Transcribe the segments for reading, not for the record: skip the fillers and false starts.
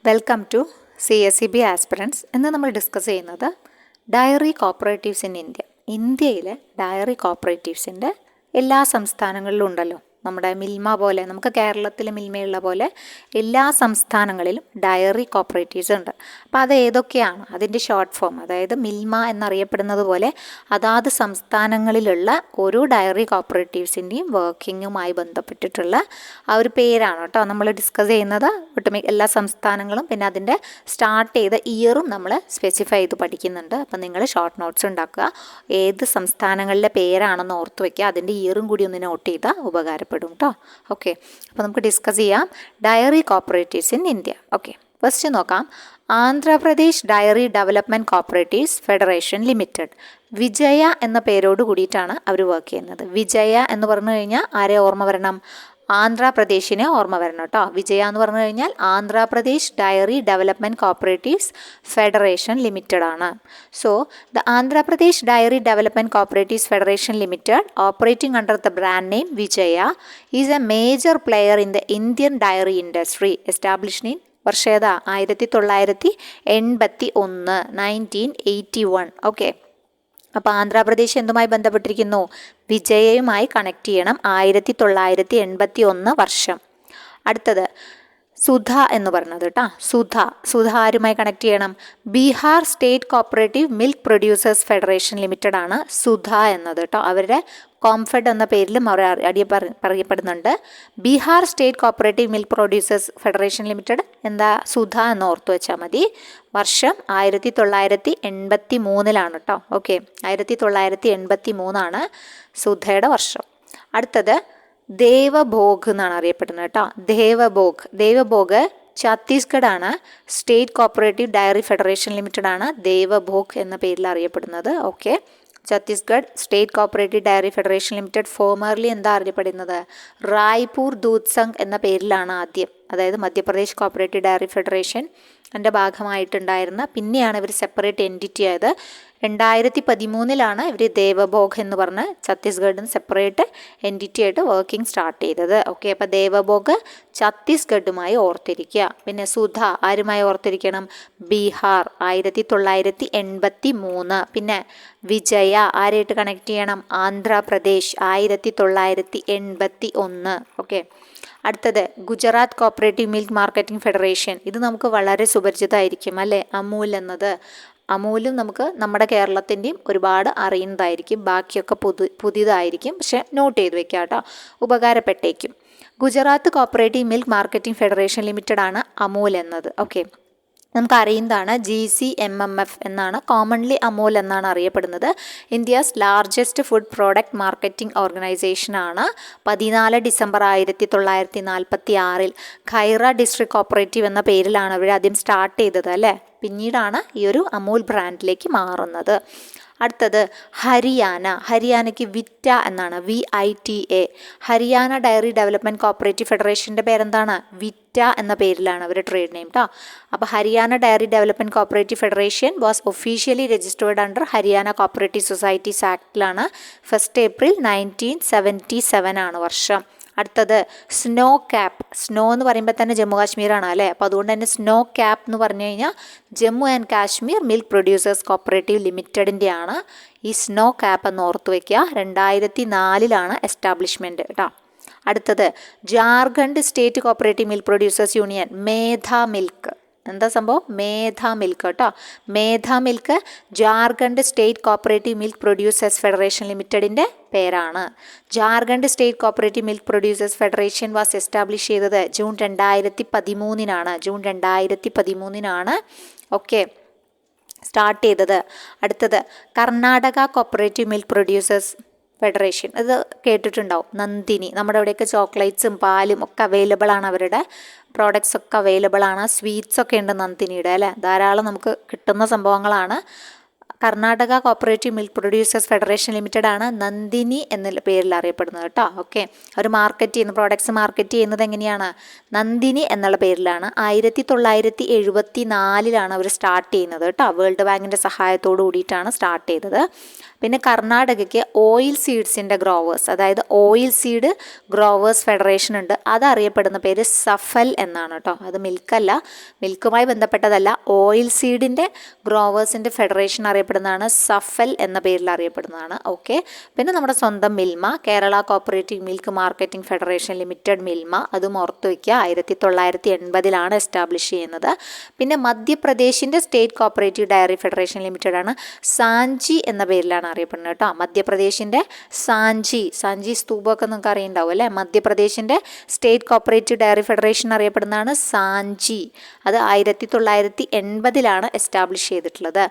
Welcome to CSEB aspirants. ഇന്ന് നമ്മൾ discuss ചെയ്യുന്നത് ഡയറി കോപ്പറേറ്റീവ്സ് ഇൻ ഇന്ത്യ. ഇന്ത്യയിലെ ഡയറി കോപ്പറേറ്റീവ്സിൻ്റെ എല്ലാ സംസ്ഥാനങ്ങളിലും ഉണ്ടല്ലോ. നമ്മുടെ മിൽമ പോലെ, നമുക്ക് കേരളത്തിൽ മിൽമയുള്ള പോലെ എല്ലാ സംസ്ഥാനങ്ങളിലും ഡയറി കോപ്പറേറ്റീവ്സ് ഉണ്ട്. അപ്പോൾ അത് ഏതൊക്കെയാണ്, അതിൻ്റെ ഷോർട്ട് ഫോം, അതായത് മിൽമ എന്നറിയപ്പെടുന്നത് പോലെ അതാത് സംസ്ഥാനങ്ങളിലുള്ള ഓരോ ഡയറി കോപ്പറേറ്റീവ്സിൻ്റെയും വർക്കിങ്ങുമായി ബന്ധപ്പെട്ടിട്ടുള്ള ആ ഒരു പേരാണ് കേട്ടോ നമ്മൾ ഡിസ്കസ് ചെയ്യുന്നത്. എല്ലാ സംസ്ഥാനങ്ങളും പിന്നെ അതിൻ്റെ സ്റ്റാർട്ട് ചെയ്ത ഇയറും നമ്മൾ സ്പെസിഫൈ ചെയ്ത് പഠിക്കുന്നുണ്ട്. അപ്പം നിങ്ങൾ ഷോർട്ട് നോട്ട്സ് ഉണ്ടാക്കുക, ഏത് സംസ്ഥാനങ്ങളിലെ പേരാണെന്ന് ഓർത്ത് വയ്ക്കുക, അതിൻ്റെ ഇയറും കൂടി ഒന്ന് നോട്ട് ചെയ്താൽ ഉപകാരപ്പെടും കേട്ടോ. ഓക്കെ, അപ്പോൾ നമുക്ക് ഡിസ്കസ് ചെയ്യാം dairy cooperatives in India. Okay, first നോക്കാം. Andhra Pradesh dairy development cooperatives federation limited, വിജയ എന്ന പേരോട് കൂടിയിട്ടാണ് അവർ വർക്ക് ചെയ്യുന്നത്. വിജയ എന്ന് പറഞ്ഞു കഴിഞ്ഞാൽ ആരെ ഓർമ്മ വരണം? ആന്ധ്രാപ്രദേശിനെ ഓർമ്മ വരണം കേട്ടോ. വിജയ എന്ന് പറഞ്ഞു കഴിഞ്ഞാൽ Andhra Pradesh dairy development cooperatives federation limited ആണ്. So the Andhra Pradesh dairy development cooperatives federation limited operating under the brand name Vijaya is A major player in the Indian diary industry. Established in വർഷേത 1981, 1981. Okay, അപ്പോൾ ആന്ധ്രാപ്രദേശ് എന്തുമായി ബന്ധപ്പെട്ടിരിക്കുന്നു? വിജയയുമായി കണക്ട് ചെയ്യണം. 1981 വർഷം. അടുത്തത് സുധ എന്ന് പറഞ്ഞത് കേട്ടോ. സുധ ആരുമായി കണക്ട് ചെയ്യണം? Bihar state cooperative milk producers federation limited ആണ് സുധ എന്നത് കേട്ടോ. അവരുടെ കോംഫെഡ് എന്ന പേരിലും അവർ പറയപ്പെടുന്നുണ്ട്. Bihar state cooperative milk producers federation limited എന്താ? സുധ എന്ന് ഓർത്തു വെച്ചാൽ മതി. വർഷം 1983 കേട്ടോ. ഓക്കെ, 1983 സുധയുടെ വർഷം. അടുത്തത് ദേവഭോഗ് എന്നാണ് അറിയപ്പെടുന്നത് കേട്ടോ. ദേവഭോഗ് ഛത്തീസ്ഗഡ് ആണ്. State cooperative dairy federation limited ആണ് ദേവഭോഗ് എന്ന പേരിൽ അറിയപ്പെടുന്നത്. Okay, Chhattisgarh state cooperative dairy federation limited formerly എന്താ അറിയപ്പെടുന്നത്? റായ്പൂർ ദൂത് സംഘ് എന്ന പേരിലാണ് ആദ്യം, അതായത് മധ്യപ്രദേശ് കോപ്പറേറ്റീവ് ഡയറി ഫെഡറേഷൻ എൻ്റെ ഭാഗമായിട്ടുണ്ടായിരുന്ന, പിന്നെയാണ് ഇവർ സെപ്പറേറ്റ് എൻറ്റിറ്റി ആയത്. 2013 ഇവർ ദേവഭോഗ് എന്ന് പറഞ്ഞ് ഛത്തീസ്ഗഡിന് സെപ്പറേറ്റ് എൻറ്റിറ്റി ആയിട്ട് വർക്കിംഗ് സ്റ്റാർട്ട് ചെയ്തത്. ഓക്കെ, അപ്പോൾ ദേവഭോഗ് ഛത്തീസ്ഗഡുമായി ഓർത്തിരിക്കുക. പിന്നെ സുധ ആരുമായി ഓർത്തിരിക്കണം? ബീഹാർ 1983. പിന്നെ വിജയ ആരായിട്ട് കണക്ട് ചെയ്യണം? ആന്ധ്രാപ്രദേശ് 1981. ഓക്കെ, അടുത്തത് Gujarat cooperative milk marketing federation. ഇത് നമുക്ക് വളരെ സുപരിചിതമായിരിക്കും അല്ലേ, അമൂൽ എന്നത്. അമൂലും നമുക്ക് നമ്മുടെ കേരളത്തിൻ്റെയും ഒരുപാട് അറിയുന്നതായിരിക്കും, ബാക്കിയൊക്കെ പുതിയതായിരിക്കും, പക്ഷെ നോട്ട് ചെയ്ത് വെക്കുക കേട്ടോ, ഉപകാരപ്പെട്ടേക്കും. Gujarat cooperative milk marketing federation limited ആണ് അമൂൽ എന്നത്. ഓക്കെ, നമുക്കറിയുന്നതാണ്. GCMMF എന്നാണ് കോമൺലി അമൂൽ എന്നാണ് അറിയപ്പെടുന്നത്. India's largest food product marketing ഓർഗനൈസേഷനാണ്. 14 ഡിസംബർ 1946 ഖൈറ ഡിസ്ട്രിക്ട് കോപ്പറേറ്റീവ് എന്ന പേരിലാണ് അവർ ആദ്യം സ്റ്റാർട്ട് ചെയ്തത് അല്ലേ. പിന്നീടാണ് ഈ ഒരു അമൂൽ ബ്രാൻഡിലേക്ക് മാറുന്നത്. അടുത്തത് ഹരിയാനയ്ക്ക് വിറ്റ എന്നാണ്, VITA. Haryana dairy development cooperative ഫെഡറേഷൻ്റെ പേരെന്താണ്? വിറ്റ എന്ന പേരിലാണ് അവർ ട്രേഡ് നെയിം കേട്ടോ. അപ്പോൾ Haryana dairy development cooperative federation was officially registered under Haryana cooperative societies ആക്ടിലാണ്. 1 ഏപ്രിൽ 1977 ആണ് വർഷം. അടുത്തത് സ്നോ എന്ന് പറയുമ്പോൾ തന്നെ ജമ്മു കാശ്മീരാണ് അല്ലേ. അപ്പോൾ അതുകൊണ്ട് തന്നെ സ്നോ ക്യാപ്പ് എന്ന് പറഞ്ഞു കഴിഞ്ഞാൽ Jammu and Kashmir milk producers cooperative ലിമിറ്റഡിൻ്റെ ആണ് ഈ സ്നോ ക്യാപ്പ് എന്ന് ഓർത്ത് വയ്ക്കുക. 2004 എസ്റ്റാബ്ലിഷ്മെൻറ്റ് കേട്ടോ. അടുത്തത് Jharkhand state cooperative milk producers union, Medha milk. എന്താ സംഭവം? മേധ മിൽക്ക് കേട്ടോ. Medha milk Jharkhand state cooperative milk producers federation ലിമിറ്റഡിൻ്റെ പേരാണ്. Jharkhand state cooperative milk producers federation was establish ചെയ്തത് ജൂൺ 2013. ഓക്കെ, സ്റ്റാർട്ട് ചെയ്തത്. അടുത്തത് Karnataka cooperative milk producers federation. ഇത് കേട്ടിട്ടുണ്ടാവും. നന്ദിനി. നമ്മുടെ ഇവിടെയൊക്കെ ചോക്ലേറ്റ്സും പാലും ഒക്കെ അവൈലബിൾ ആണ്, അവരുടെ പ്രോഡക്റ്റ്സ് ഒക്കെ അവൈലബിൾ ആണ്. സ്വീറ്റ്സ് ഒക്കെ ഉണ്ട് നന്ദിനിയുടെ അല്ലേ, ധാരാളം നമുക്ക് കിട്ടുന്ന സംഭവങ്ങളാണ്. Karnataka cooperative milk producers federation limited ആണ് നന്ദിനി എന്ന പേരിൽ അറിയപ്പെടുന്നത് കേട്ടോ. ഓക്കെ, അവർ പ്രോഡക്ട്സ് മാർക്കറ്റ് ചെയ്യുന്നത് എങ്ങനെയാണ്? നന്ദിനി എന്നുള്ള പേരിലാണ്. 1974 അവർ സ്റ്റാർട്ട് ചെയ്യുന്നത് കേട്ടോ. വേൾഡ് ബാങ്കിൻ്റെ സഹായത്തോടു കൂടിയിട്ടാണ് സ്റ്റാർട്ട് ചെയ്തത്. പിന്നെ കർണാടകയ്ക്ക് ഓയിൽ സീഡ്സിൻ്റെ ഗ്രോവേഴ്സ്, അതായത് ഓയിൽ സീഡ് ഗ്രോവേഴ്സ് ഫെഡറേഷൻ ഉണ്ട്. അതറിയപ്പെടുന്ന പേര് സഫൽ എന്നാണ് കേട്ടോ. അത് മിൽക്കല്ല, മിൽക്കുമായി ബന്ധപ്പെട്ടതല്ല. ഓയിൽ സീഡിൻ്റെ ഗ്രോവേഴ്സിൻ്റെ ഫെഡറേഷൻ അറിയപ്പെടുന്നതാണ് സഫൽ എന്ന പേരിൽ അറിയപ്പെടുന്നതാണ്. ഓക്കെ. പിന്നെ നമ്മുടെ സ്വന്തം Milma, Kerala cooperative milk marketing federation limited Milma, അതും ഓർത്തു വയ്ക്കുക. 1980 എസ്റ്റാബ്ലിഷ് ചെയ്യുന്നത്. പിന്നെ മധ്യപ്രദേശിൻ്റെ state cooperative dairy federation limited ആണ്, സാഞ്ചി എന്ന പേരിലാണ് അറിയപ്പെടുന്നത് കേട്ടോ. മധ്യപ്രദേശിൻ്റെ സാഞ്ചി സ്തൂപമൊക്കെ നിങ്ങൾക്ക് അറിയുണ്ടാവും അല്ലേ. മധ്യപ്രദേശിൻ്റെ സ്റ്റേറ്റ് കോപ്പറേറ്റീവ് ഡയറി ഫെഡറേഷൻ അറിയപ്പെടുന്നതാണ് സാഞ്ചി. അത് 1980 എസ്റ്റാബ്ലിഷ് ചെയ്തിട്ടുള്ളത്.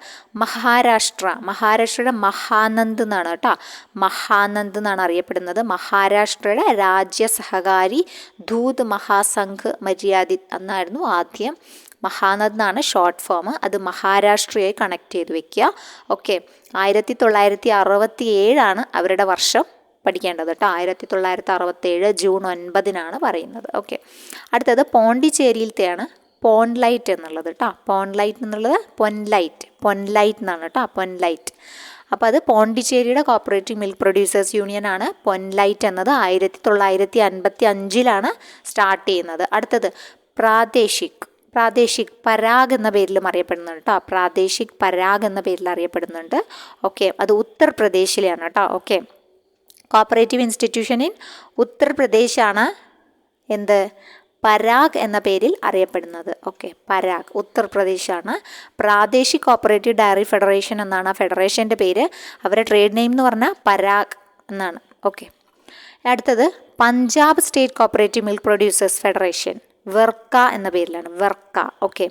മഹാരാഷ്ട്രയുടെ മഹാനന്ദ് എന്നാണ് കേട്ടോ. മഹാനന്ദ് എന്നാണ് അറിയപ്പെടുന്നത്. മഹാരാഷ്ട്രയുടെ രാജ്യ സഹകാരി ദൂത് മഹാസംഘ് മര്യാദിത് എന്നായിരുന്നു ആദ്യം. മഹാനന്ദ് എന്നാണ് ഷോർട്ട് ഫോം. അത് മഹാരാഷ്ട്രയായി കണക്ട് ചെയ്ത് വെക്കുക. ഓക്കെ. 1967 അവരുടെ വർഷം പഠിക്കേണ്ടത് കേട്ടോ. 1967 ജൂൺ 9 പറയുന്നത്. ഓക്കെ. അടുത്തത് പോണ്ടിച്ചേരിയിലത്തെയാണ് പോൺലൈറ്റ് എന്നുള്ളത് കേട്ടോ. പോൺലൈറ്റ് എന്നുള്ളത് പൊൻലൈറ്റ് എന്നാണ് കേട്ടോ. പൊൻലൈറ്റ്. അപ്പോൾ അത് പോണ്ടിച്ചേരിയുടെ കോപ്പറേറ്റീവ് മിൽക്ക് പ്രൊഡ്യൂസേഴ്സ് യൂണിയൻ ആണ്. പൊൻലൈറ്റ് എന്നത് 1955 സ്റ്റാർട്ട് ചെയ്യുന്നത്. അടുത്തത് പ്രാദേശിക് പരാഗ് എന്ന പേരിലും അറിയപ്പെടുന്നുണ്ട് കേട്ടോ. പ്രാദേശിക് പരാഗ് എന്ന പേരിൽ അറിയപ്പെടുന്നുണ്ട്. ഓക്കെ. അത് ഉത്തർപ്രദേശിലാണ് കേട്ടോ. ഓക്കെ. കോപ്പറേറ്റീവ് ഇൻസ്റ്റിറ്റ്യൂഷൻ ഇൻ ഉത്തർപ്രദേശാണ് എന്ത് പരാഗ് എന്ന പേരിൽ അറിയപ്പെടുന്നത്. ഓക്കെ. പരാഗ് ഉത്തർപ്രദേശാണ്. പ്രാദേശിക് കോപ്പറേറ്റീവ് ഡയറി ഫെഡറേഷൻ എന്നാണ് ആ ഫെഡറേഷൻ്റെ പേര്. അവരുടെ ട്രേഡ് നെയിം എന്ന് പറഞ്ഞാൽ പരാഗ് എന്നാണ്. ഓക്കെ. അടുത്തത് Punjab state cooperative milk producers federation, Verka എന്ന പേരിലാണ്. Verka. Okay.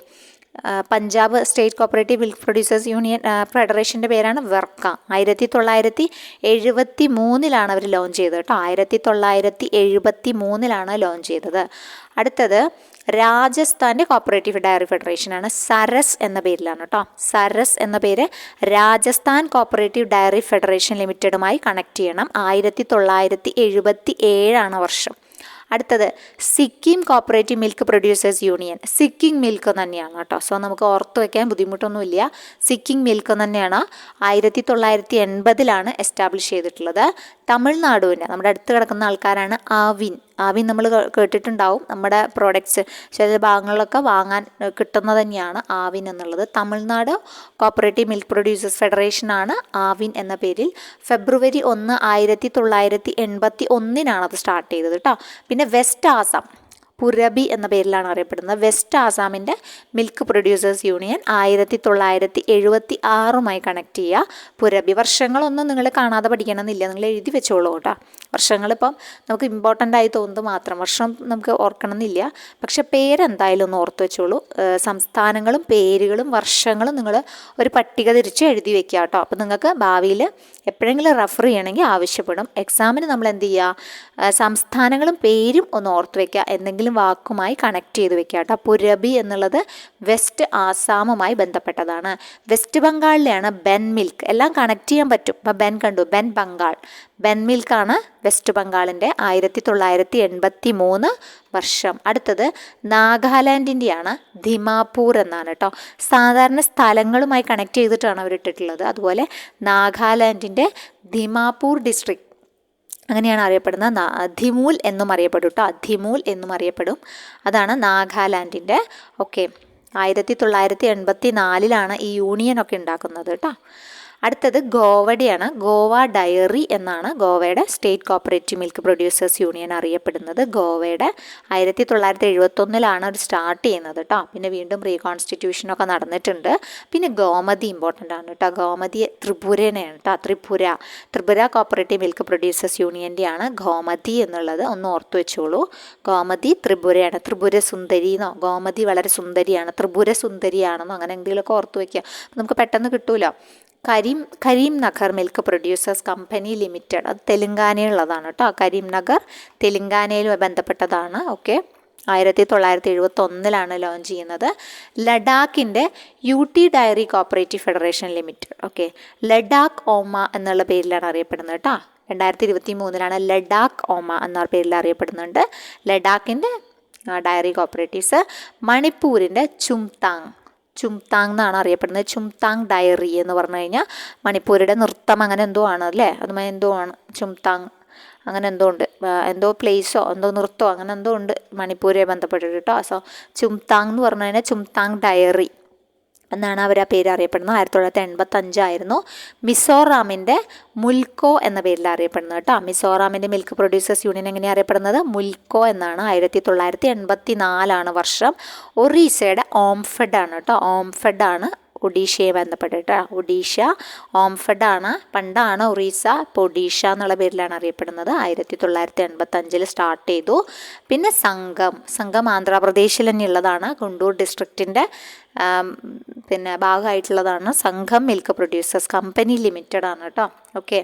Punjab state cooperative milk producers union ഫെഡറേഷൻ്റെ പേരാണ് വെർക്ക. 1973 അവർ ലോഞ്ച് ചെയ്തത് കേട്ടോ. 1973 ലോഞ്ച് ചെയ്തത്. അടുത്തത് രാജസ്ഥാൻ്റെ കോപ്പറേറ്റീവ് ഡയറി ഫെഡറേഷനാണ്. സരസ് എന്ന പേരിലാണ് കേട്ടോ. സരസ് എന്ന പേര് രാജസ്ഥാൻ കോപ്പറേറ്റീവ് ഡയറി ഫെഡറേഷൻ ലിമിറ്റഡുമായി കണക്ട് ചെയ്യണം. 1977 വർഷം. അടുത്തത് Sikkim cooperative milk producers union. Sikkim milk തന്നെയാണ് കേട്ടോ. സോ നമുക്ക് ഓർത്ത് വയ്ക്കാൻ ബുദ്ധിമുട്ടൊന്നുമില്ല. സിക്കിം മിൽക്ക് തന്നെയാണ്. 1980 എസ്റ്റാബ്ലിഷ് ചെയ്തിട്ടുള്ളത്. തമിഴ്നാടുവിൻ്റെ നമ്മുടെ അടുത്ത് കിടക്കുന്ന ആൾക്കാരാണ് ആവിൻ നമ്മൾ കേട്ടിട്ടുണ്ടാവും. നമ്മുടെ പ്രോഡക്ട്സ് ചില ഭാഗങ്ങളിലൊക്കെ വാങ്ങാൻ കിട്ടുന്നത് തന്നെയാണ് ആവിൻ എന്നുള്ളത്. തമിഴ്നാട് കോപ്പറേറ്റീവ് മിൽക്ക് പ്രൊഡ്യൂസേഴ്സ് ഫെഡറേഷനാണ് ആവിൻ എന്ന പേരിൽ. ഫെബ്രുവരി 1, 1981 അത് സ്റ്റാർട്ട് ചെയ്തത് കേട്ടോ. പിന്നെ വെസ്റ്റ് ആസാം പുരബി എന്ന പേരിലാണ് അറിയപ്പെടുന്നത്. വെസ്റ്റ് ആസാമിൻ്റെ മിൽക്ക് പ്രൊഡ്യൂസേഴ്സ് യൂണിയൻ 1976 കണക്ട് ചെയ്യുക. പുരബി വർഷങ്ങളൊന്നും നിങ്ങൾ കാണാതെ പഠിക്കണമെന്നില്ല, നിങ്ങൾ എഴുതി വെച്ചോളൂ കേട്ടോ. വർഷങ്ങളിപ്പം നമുക്ക് ഇമ്പോർട്ടൻ്റ് ആയി തോന്നുന്നത് മാത്രം, വർഷം നമുക്ക് ഓർക്കണമെന്നില്ല. പക്ഷെ പേരെന്തായാലും ഒന്ന് ഓർത്ത് വെച്ചോളൂ. സംസ്ഥാനങ്ങളും പേരുകളും വർഷങ്ങളും നിങ്ങൾ ഒരു പട്ടിക തിരിച്ച് എഴുതി വെക്കുക കേട്ടോ. അപ്പോൾ നിങ്ങൾക്ക് ഭാവിയിൽ എപ്പോഴെങ്കിലും റെഫർ ചെയ്യണമെങ്കിൽ ആവശ്യപ്പെടും. എക്സാമിന് നമ്മൾ എന്ത് ചെയ്യുക, സംസ്ഥാനങ്ങളും പേരും ഒന്ന് ഓർത്ത് വയ്ക്കുക, എന്തെങ്കിലും വാക്കുമായി കണക്ട് ചെയ്ത് വെക്കുക കേട്ടോ. പുരബി എന്നുള്ളത് വെസ്റ്റ് ആസാമുമായി ബന്ധപ്പെട്ടതാണ്. വെസ്റ്റ് ബംഗാളിലെയാണ് ബെൻ മിൽക്ക്. എല്ലാം കണക്ട് ചെയ്യാൻ പറ്റും. ഇപ്പം ബെൻ കണ്ടു, ബെൻ ബംഗാൾ. ബെൻ മിൽക്കാണ് വെസ്റ്റ് ബംഗാളിൻ്റെ. 1983 വർഷം. അടുത്തത് നാഗാലാൻഡിൻ്റെയാണ് ദിമാപൂർ എന്നാണ് കേട്ടോ. സാധാരണ സ്ഥലങ്ങളുമായി കണക്ട് ചെയ്തിട്ടാണ് അവർ ഇട്ടിട്ടുള്ളത്. അതുപോലെ നാഗാലാൻഡിൻ്റെ ദിമാപൂർ ഡിസ്ട്രിക്ട് അങ്ങനെയാണ് അറിയപ്പെടുന്നത്. ധിമൂൽ എന്നും അറിയപ്പെടും കേട്ടോ. ധിമൂൽ എന്നും അറിയപ്പെടും. അതാണ് നാഗാലാൻഡിൻ്റെ. ഓക്കെ. 1984 ഈ യൂണിയനൊക്കെ ഉണ്ടാക്കുന്നത് കേട്ടോ. അടുത്തത് ഗോവയുടെയാണ്. ഗോവ ഡയറി എന്നാണ് ഗോവയുടെ state cooperative milk producers union അറിയപ്പെടുന്നത്. ഗോവയുടെ 1971 അത് സ്റ്റാർട്ട് ചെയ്യുന്നത് കേട്ടോ. പിന്നെ വീണ്ടും റീകോൺസ്റ്റിറ്റ്യൂഷനൊക്കെ നടന്നിട്ടുണ്ട്. പിന്നെ ഗോമതി ഇമ്പോർട്ടൻ്റ് ആണ് കേട്ടോ. ഗോമതി ത്രിപുരനെയാണ് കേട്ടോ. ത്രിപുര കോപ്പറേറ്റീവ് മിൽക്ക് പ്രൊഡ്യൂസേഴ്സ് യൂണിയൻ്റെയാണ് ഗോമതി എന്നുള്ളത്. ഒന്ന് ഓർത്തു വെച്ചോളൂ. ഗോമതി ത്രിപുരയാണ്. ത്രിപുര സുന്ദരിന്നോ, ഗോമതി വളരെ സുന്ദരിയാണ്, ത്രിപുര സുന്ദരിയാണെന്നോ അങ്ങനെ എന്തെങ്കിലുമൊക്കെ ഓർത്തു വയ്ക്കുക. നമുക്ക് പെട്ടെന്ന് കിട്ടൂലോ. Karimnagar milk producers company limited, അത് തെലുങ്കാനയിലുള്ളതാണ് കേട്ടോ. കരീം നഗർ തെലുങ്കാനയിലുമായി ബന്ധപ്പെട്ടതാണ്. ഓക്കെ. 1971 ലോഞ്ച് ചെയ്യുന്നത്. ലഡാക്കിൻ്റെ UT dairy cooperative federation limited. Okay. Ladakh Oma എന്നുള്ള പേരിലാണ് അറിയപ്പെടുന്നത് കേട്ടോ. 2023 ലഡാക്ക് ഓമ എന്ന പേരിൽ അറിയപ്പെടുന്നുണ്ട്. ലഡാക്കിൻ്റെ ഡയറി കോപ്പറേറ്റീവ്സ്. മണിപ്പൂരിൻ്റെ ചുംതാങ് എന്നാണ് അറിയപ്പെടുന്നത്. ചുംതാങ് ഡയറി എന്ന് പറഞ്ഞു കഴിഞ്ഞാൽ മണിപ്പൂരിയുടെ നൃത്തം അങ്ങനെ എന്തോ ആണ് അല്ലേ, അതുമായി എന്തോ ആണ് ചുംതാങ്, അങ്ങനെ എന്തോ ഉണ്ട്, എന്തോ പ്ലേസോ എന്തോ നൃത്തമോ അങ്ങനെ എന്തോ ഉണ്ട് മണിപ്പൂരെ ബന്ധപ്പെട്ടിട്ട് കേട്ടോ. സോ ചുംതാങ് എന്ന് പറഞ്ഞു കഴിഞ്ഞാൽ ചുംതാങ് ഡയറി എന്നാണ് അവർ ആ പേര് അറിയപ്പെടുന്നത്. 1985 മിസോറാമിൻ്റെ മുൽക്കോ എന്ന പേരിൽ അറിയപ്പെടുന്നത് കേട്ടോ. മിസോറാമിൻ്റെ മിൽക്ക് പ്രൊഡ്യൂസേഴ്സ് യൂണിയൻ എങ്ങനെയാണ് അറിയപ്പെടുന്നത്? മുൽക്കോ എന്നാണ്. 1984 വർഷം. ഒറീസയുടെ ഓംഫെഡ് ആണ് കേട്ടോ. ഓംഫെഡ് ആണ് ഒഡീഷയെ ബന്ധപ്പെട്ടിട്ട്. ഒഡീഷ ഓംഫെഡാണ്, പണ്ടാണ് ഒറീസ, ഇപ്പോൾ ഒഡീഷ എന്നുള്ള പേരിലാണ് അറിയപ്പെടുന്നത്. 1985 സ്റ്റാർട്ട് ചെയ്തു. പിന്നെ സംഘം ആന്ധ്രാപ്രദേശിൽ തന്നെ ഉള്ളതാണ്. ഗുണ്ടൂർ ഡിസ്ട്രിക്റ്റിൻ്റെ പിന്നെ ഭാഗമായിട്ടുള്ളതാണ് സംഘം മിൽക്ക് പ്രൊഡ്യൂസേഴ്സ് കമ്പനി ലിമിറ്റഡ് ആണ് കേട്ടോ. ഓക്കെ.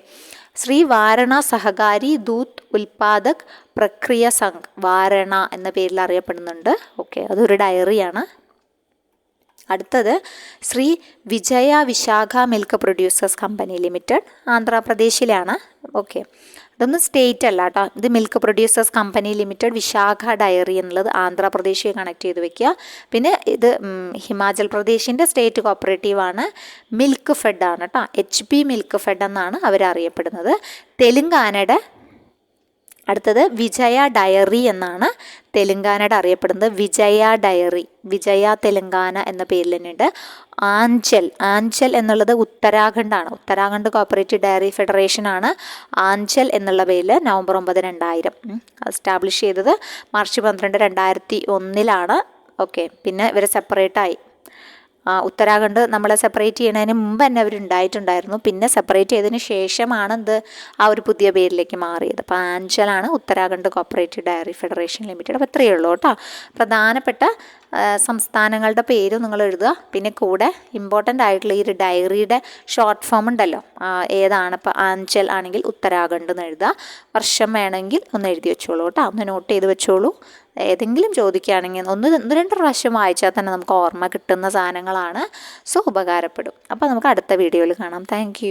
ശ്രീ വാരണ സഹകാരി ദൂത് ഉൽപാദക് പ്രക്രിയ സംഘ്, വാരണ എന്ന പേരിൽ അറിയപ്പെടുന്നുണ്ട്. ഓക്കെ, അതൊരു ഡയറിയാണ്. അടുത്തത് Shri Vijaya Visakha milk producers company limited, ആന്ധ്രാപ്രദേശിലാണ്. ഓക്കെ, ഇതൊന്നും സ്റ്റേറ്റ് അല്ല കേട്ടോ. ഇത് milk producers company limited Visakha dairy എന്നുള്ളത് ആന്ധ്രാപ്രദേശിനെ കണക്ട് ചെയ്ത് വെക്കുക. പിന്നെ ഇത് ഹിമാചൽ പ്രദേശിൻ്റെ സ്റ്റേറ്റ് കോപ്പറേറ്റീവാണ്. മിൽക്ക് ഫെഡ് ആണ് കേട്ടോ. HP മിൽക്ക് ഫെഡ് എന്നാണ് അവരറിയപ്പെടുന്നത്. തെലുങ്കാനയുടെ അടുത്തത് വിജയ ഡയറി എന്നാണ് തെലുങ്കാനയുടെ അറിയപ്പെടുന്നത്. വിജയ ഡയറി, വിജയ തെലുങ്കാന എന്ന പേരിൽ തന്നെയുണ്ട്. ആഞ്ചൽ എന്നുള്ളത് ഉത്തരാഖണ്ഡാണ്. ഉത്തരാഖണ്ഡ് കോപ്പറേറ്റീവ് ഡയറി ഫെഡറേഷൻ ആണ് ആഞ്ചൽ എന്നുള്ള പേരിൽ നവംബർ 9, 2000 എസ്റ്റാബ്ലിഷ് ചെയ്തത്. മാർച്ച് 12, 2001 ഓക്കെ, പിന്നെ ഇവർ സെപ്പറേറ്റായി. ഉത്തരാഖണ്ഡ് നമ്മളെ സെപ്പറേറ്റ് ചെയ്യുന്നതിന് മുമ്പ് തന്നെ അവരുണ്ടായിട്ടുണ്ടായിരുന്നു. പിന്നെ സെപ്പറേറ്റ് ചെയ്തതിന് ശേഷമാണ് ആ ഒരു പുതിയ പേരിലേക്ക് മാറിയത്. അപ്പോൾ ആഞ്ചലാണ് Uttarakhand cooperative dairy federation limited. അപ്പോൾ ഇത്രയേ ഉള്ളൂ കേട്ടോ. പ്രധാനപ്പെട്ട സംസ്ഥാനങ്ങളുടെ പേരും നിങ്ങൾ എഴുതുക. പിന്നെ കൂടെ ഇമ്പോർട്ടൻ്റ് ആയിട്ടുള്ള ഈ ഒരു ഡയറിയുടെ ഷോർട്ട് ഫോം ഉണ്ടല്ലോ, ഏതാണ്. ഇപ്പോൾ ആഞ്ചൽ ആണെങ്കിൽ ഉത്തരാഖണ്ഡ് എന്ന് എഴുതുക. വർഷം വേണമെങ്കിൽ ഒന്ന് എഴുതി വെച്ചോളൂ കേട്ടോ, ഒന്ന് നോട്ട് ചെയ്ത് വെച്ചോളൂ. ഏതെങ്കിലും ചോദിക്കുകയാണെങ്കിൽ 1-2 പ്രാവശ്യം വായിച്ചാൽ തന്നെ നമുക്ക് ഓർമ്മ കിട്ടുന്ന സാധനങ്ങളാണ്. സോ ഉപകാരപ്പെടും. അപ്പോൾ നമുക്ക് അടുത്ത വീഡിയോയിൽ കാണാം. താങ്ക്